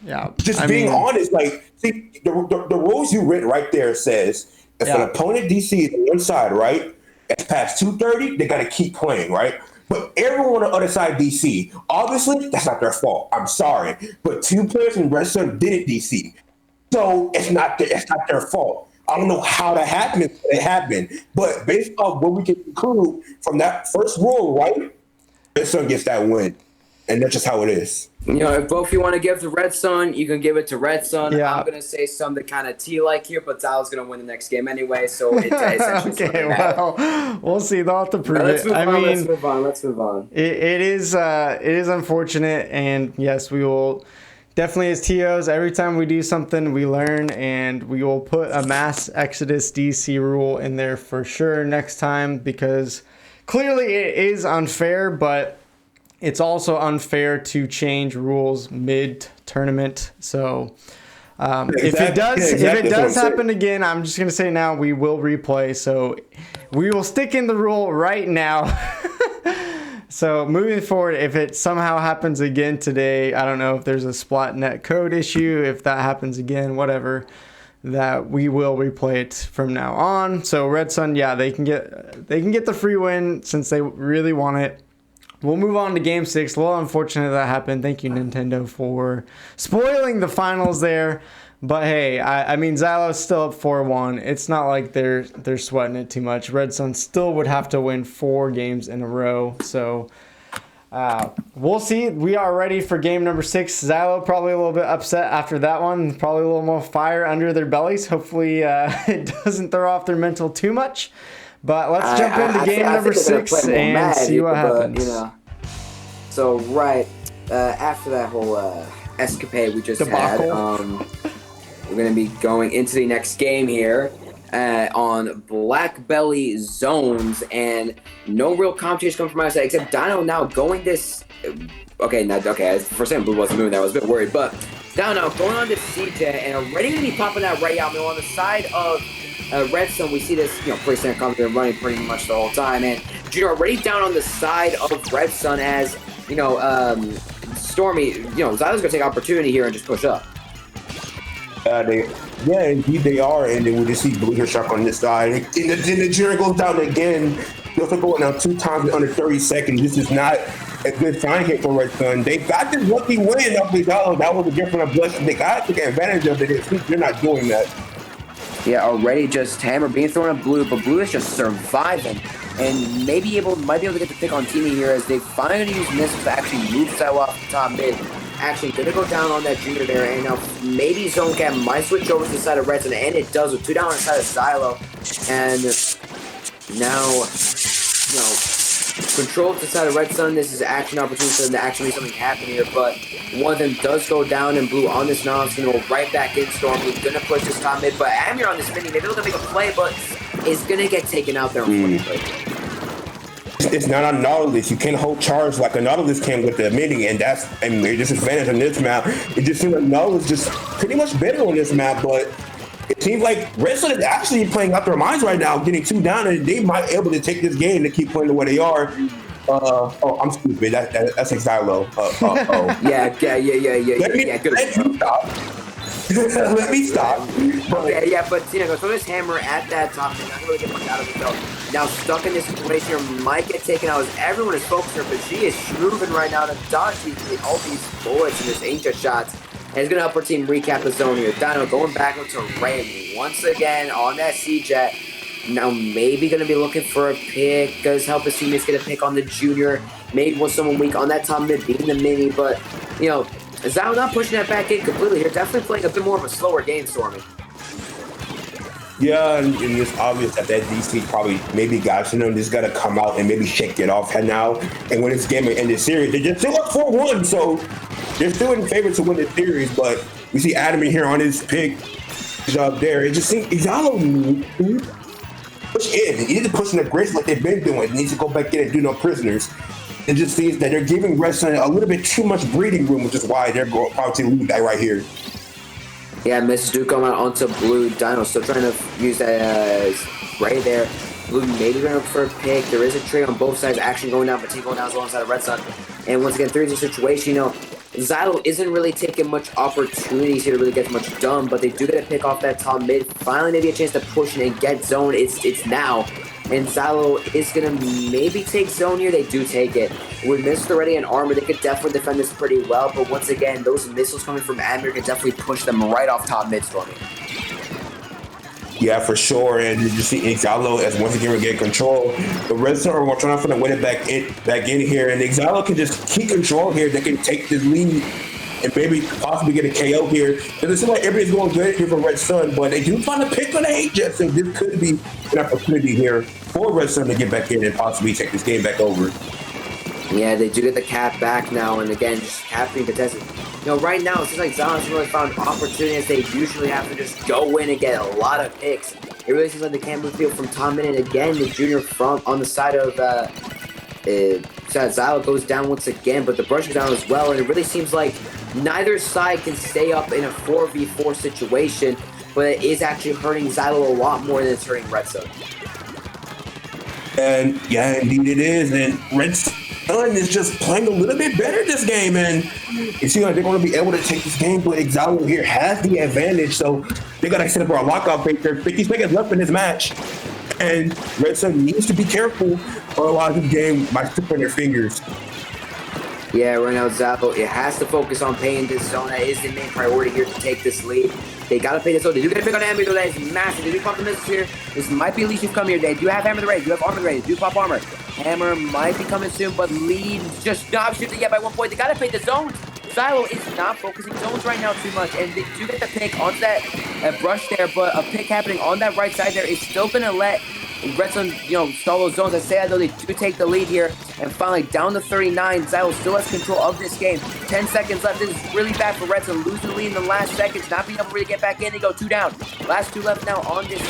yeah,
just being honest, like, see, the rules you read right there says if an opponent DC is on one side, right, it's past 2:30, they got to keep playing, right? But everyone on the other side DC, obviously, that's not their fault. I'm sorry. But 2 players in Red Sun didn't DC. So it's not their fault. I don't know how that happened, if it happened. But based off what we can conclude from that first rule, right, Red Sun gets that win. And that's just how it is.
You know, if both you want to give to Red Sun, you can give it to Red Sun.
Yeah.
I'm going to say something kind of T-like here, but Zalo's going to win the next game anyway, so it's essentially
okay, well, we'll see. They'll have to prove it.
Let's move on.
It is unfortunate, and yes, we will definitely, as TOs, every time we do something, we learn, and we will put a mass exodus DC rule in there for sure next time, because clearly it is unfair, but it's also unfair to change rules mid-tournament. So if it does happen again, I'm just gonna say now we will replay. So we will stick in the rule right now. So moving forward, if it somehow happens again today, I don't know if there's a Splatnet code issue. If that happens again, whatever, that we will replay it from now on. So Red Sun, yeah, they can get the free win since they really want it. We'll move on to Game 6. A little unfortunate that happened. Thank you, Nintendo, for spoiling the finals there. But hey, I mean, Xylo's still up 4-1. It's not like they're sweating it too much. Red Sun still would have to win 4 games in a row. So we'll see. We are ready for game number 6. Xylo probably a little bit upset after that one. Probably a little more fire under their bellies. Hopefully it doesn't throw off their mental too much. But let's jump into game number 6 and see what happens.
So after that whole escapade we just had, we're going to be going into the next game here on Black Belly Zones, and no real competition coming from my side except Dino now going this. For a second Blue wasn't moving. I was a bit worried, but Dino now going on this CJ and already going to be popping that right out. On the side of Red Sun, we see this, pretty standard comp running pretty much the whole time, and Junior already down on the side of Red Sun as Stormy, Xylo's gonna take opportunity here and just push up.
Indeed they are, and then we just see Blue Shark on this side, and the Junior goes down again. They're going down 2 times in under 30 seconds. This is not a good sign here for Red Sun. They got this lucky win up with Xylo. That was a different blessing. They got to take advantage of it. They're not doing that.
Yeah, already just hammer being thrown at Blue, but Blue is just surviving and might be able to get the pick on Teamy here as they finally going to use missiles to actually move Xylo off the top mid. Actually going to go down on that Junior there, and now maybe Zone Cap might switch over to the side of Red Sun, and it does with 2 down on the side of Xylo. And now, control to the side of Red Sun. This is action opportunity for them to actually make something happen here, but one of them does go down, and Blue on this now is going to go right back in. Stormy going to push this top mid, but Amir on this mini, maybe they're going to make a play, but is going to get taken out there unfortunately.
It's not a Nautilus. You can't hold charge like a Nautilus can with the mini, and that's a disadvantage on this map. It just seems like Nautilus just pretty much better on this map, but it seems like Red Sun is actually playing out their minds right now, getting 2 down, and they might be able to take this game to keep playing the way they are. I'm stupid. That's Xylo.
Yeah.
Good stop. Let me stop.
Okay, yeah, but go throw this hammer at that top. They're not really get much out of it though. Now stuck in this situation here, might get taken out as everyone is focused her, but she is moving right now to dodge all these bullets and this ancient shots. And it's gonna help her team recap the zone here. Dino going back to Ray once again on that C-Jet. Now maybe gonna be looking for a pick. Does help his teammates get a pick on the Junior. Maybe with someone weak on that top mid beating the mini, but Xylo not pushing that back in completely here. Definitely playing a bit more of a slower game, Stormy.
Yeah, and it's obvious that DC probably maybe guys just got to come out and maybe shake it off now and win this game and end the series. They're just still up 4-1, so they're still in favor to win the series. But we see Adam in here on his pick up there. It just seems Xylo push in. He needs to push in the grits like they've been doing. He needs to go back in and do no prisoners. It just seems that they're giving Red Sun a little bit too much breathing room, which is why they're going probably to lose that right here.
Yeah, Mrs. Duke going out onto Blue. Dino still trying to use that right there. Blue maybe going for a pick. There is a trade on both sides. Action going down, but team going down alongside of Red Sun. And once again, 3-2 situation, Xylo isn't really taking much opportunities here to really get much done, but they do get a pick off that top mid. Finally, maybe a chance to push in and get zone. It's now. And Xylo is going to maybe take zone here. They do take it. With missiles already in armor, they could definitely defend this pretty well. But once again, those missiles coming from Amir could definitely push them right off top mid storming.
Yeah, for sure. And you see Xylo as once again we get control. The Red Sun are trying to win it back in here. And Xylo can just keep control here. They can take this lead and maybe possibly get a KO here. It seems like everybody's going good here for Red Sun, but they do find a pick on the hate jet, so this could be an opportunity here for Red Sun to get back in and possibly take this game back over.
Yeah, they do get the cap back now, and again, just cap being contested. Right now, it seems like Xylo hasn't really found opportunities. They usually have to just go in and get a lot of picks. It really seems like they can't move field from top mid, and again, the junior front on the side of Xylo goes down once again, but the brush is down as well, and it really seems like neither side can stay up in a 4v4 situation, but it is actually hurting Xylo a lot more than it's hurting Red Sun.
And yeah, indeed it is. And Red Sun is just playing a little bit better this game, and it seems like they're going to be able to take this game, but Xylo here has the advantage, so they got to set up our lockout phase. There 50 seconds left in this match, and Red Sun needs to be careful, otherwise this game might slip on their fingers.
Yeah, right now Xylo, it has to focus on paying this zone. That is the main priority here to take this lead. They gotta pay this zone. They do get a pick on Hammer, though. That is massive. They do pop the missiles here. This might be least you've come here. They do have Hammer the Raid. They do have Armor the Raid. They do pop armor. Hammer might be coming soon, but lead just not shooting yet by 1 point. They gotta pay the zones. Xylo is not focusing zones right now too much, and they do get the pick onto that brush there, but a pick happening on that right side there is still gonna let Red Sun, stall those zones. I say that though, they do take the lead here, and finally down to 39. Xylo still has control of this game. 10 seconds left. This is really bad for Red Sun, losing the lead in the last seconds, not being able to really get back in. They go 2 down. Last 2 left now on this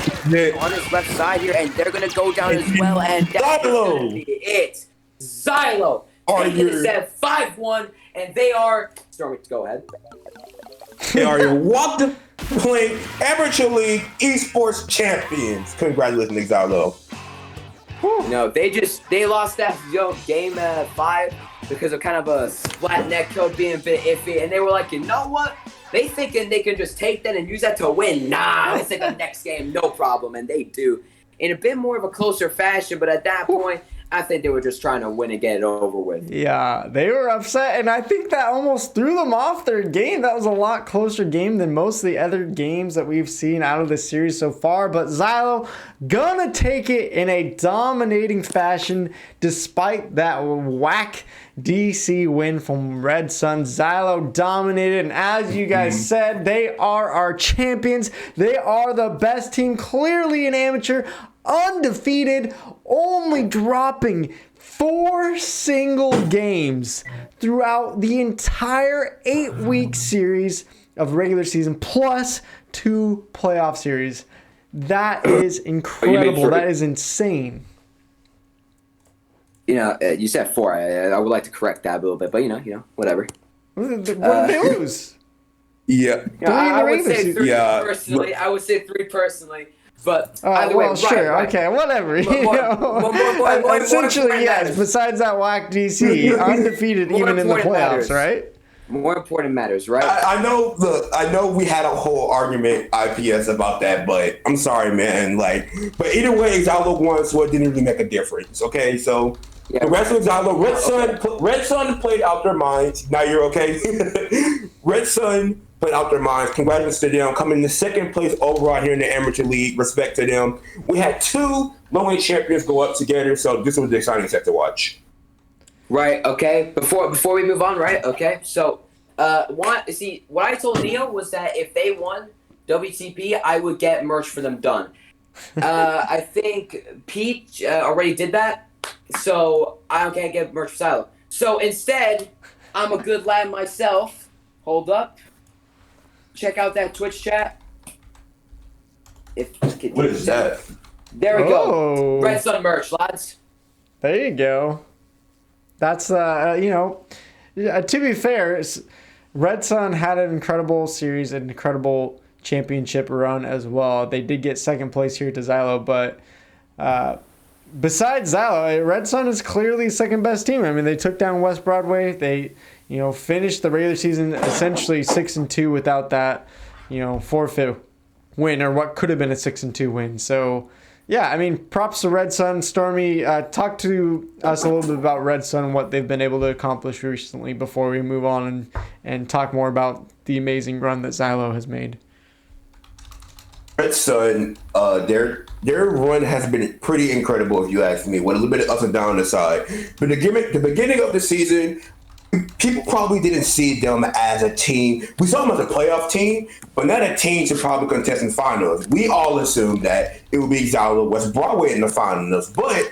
left side here, and they're gonna go down as well. And that's gonna be it. Xylo taking this at 5-1, and they are. Stormy, go ahead.
They are your walk playing Amateur League Esports champions. Congratulations, Xylo.
No, they lost that game 5 because of kind of a splat neck code being a bit iffy, and they were like, you know what? They thinking they can just take that and use that to win. Nah, let's take the next game, no problem, and they do in a bit more of a closer fashion. But at that point, I think they were just trying to win and get it over with.
Yeah, they were upset, and I think that almost threw them off their game. That was a lot closer game than most of the other games that we've seen out of this series so far. But Xylo gonna take it in a dominating fashion despite that whack DC win from Red Sun. Xylo dominated, and as you guys said, they are our champions. They are the best team, clearly an amateur, undefeated, only dropping 4 single games throughout the entire 8-week series of regular season, plus 2 playoff series. That is incredible. That is insane.
You said 4. I would like to correct that a little bit, but whatever.
What did they lose?
Yeah.
I would say 3 personally. I would say 3 personally. But either way,
sure,
right.
Okay, whatever.
Essentially,
yes. Besides that whack DC, undefeated even in the playoffs, matters. Right?
More important matters, right?
I know we had a whole argument IPS about that, but I'm sorry, man. But either way, Xylo won, so it didn't really make a difference. Okay, so the rest of Xylo, Red Sun played out their minds. Now you're okay. Red Sun played out their minds. Congratulations to them, coming in the 2nd place overall here in the Amateur League. Respect to them. We had 2 low-end champions go up together, so this was the exciting set to watch.
Right. Okay. Before we move on, right? Okay. So, what I told Neo was that if they won WTP, I would get merch for them done. I think Pete already did that, so I can't get merch for Xylo. So instead, I'm a good lad myself. Hold up. Check out that Twitch chat.
What is that?
There we go. Red Sun merch, lads.
There you go. That's to be fair, Red Sun had an incredible series, an incredible championship run as well. They did get 2nd place here to Xylo, but besides Xylo, Red Sun is clearly the second best team. I mean, they took down West Broadway. They, finished the regular season essentially 6-2 without that, forfeit win, or what could have been a 6-2 win. So, yeah, I mean, props to Red Sun. Stormy, talk to us a little bit about Red Sun and what they've been able to accomplish recently before we move on and talk more about the amazing run that Xylo has made.
Red Sun, their run has been pretty incredible, if you ask me. With a little bit of up and down the side, but the beginning of the season, people probably didn't see them as a team. We saw them as a playoff team, but not a team to probably contest in finals. We all assumed that it would be Xylo West Broadway in the finals, but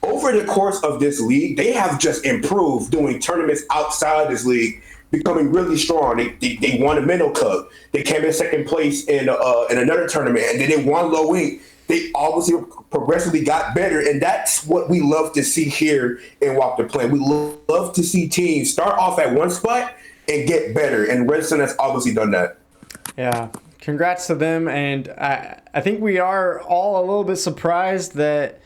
over the course of this league, they have just improved doing tournaments outside this league, becoming really strong. They won a Minnow Cup. They came in second place in another tournament, and then they won Low Ink. They obviously progressively got better, and that's what we love to see here in Walk the Plane. We love to see teams start off at one spot and get better, and Red Sun has obviously done that.
Yeah, congrats to them, and I think we are all a little bit surprised that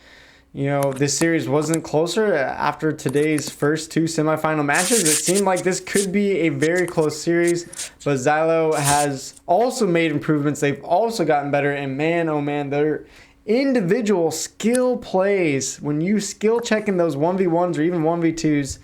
this series wasn't closer after today's first two semifinal matches. It seemed like this could be a very close series, but Xylo has also made improvements. They've also gotten better, and man, oh man, their individual skill plays, when you skill check in those 1v1s or even 1v2s,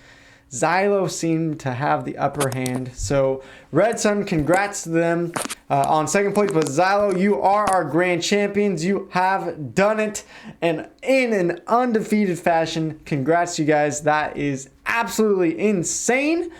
Xylo seemed to have the upper hand. So Red Sun, congrats to them on second place. But Xylo, you are our grand champions. You have done it, and in an undefeated fashion. Congrats, you guys. That is absolutely insane.